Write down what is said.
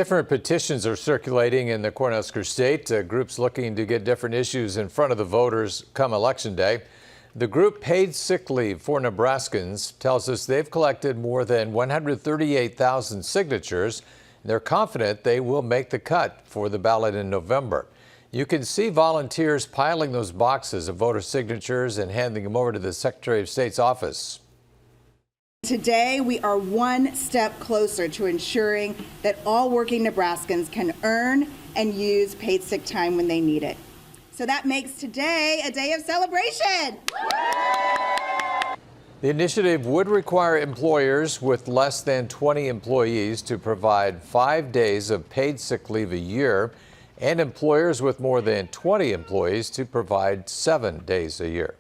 Different petitions are circulating in the Cornhusker state, groups looking to get different issues in front of the voters come Election Day. The group Paid Sick Leave for Nebraskans tells us they've collected more than 138,000 signatures. They're confident they will make the cut for the ballot in November. You can see volunteers piling those boxes of voter signatures and handing them over to the Secretary of State's office. Today, we are one step closer to ensuring that all working Nebraskans can earn and use paid sick time when they need it. So that makes today a day of celebration. The initiative would require employers with less than 20 employees to provide 5 days of paid sick leave a year, and employers with more than 20 employees to provide 7 days a year.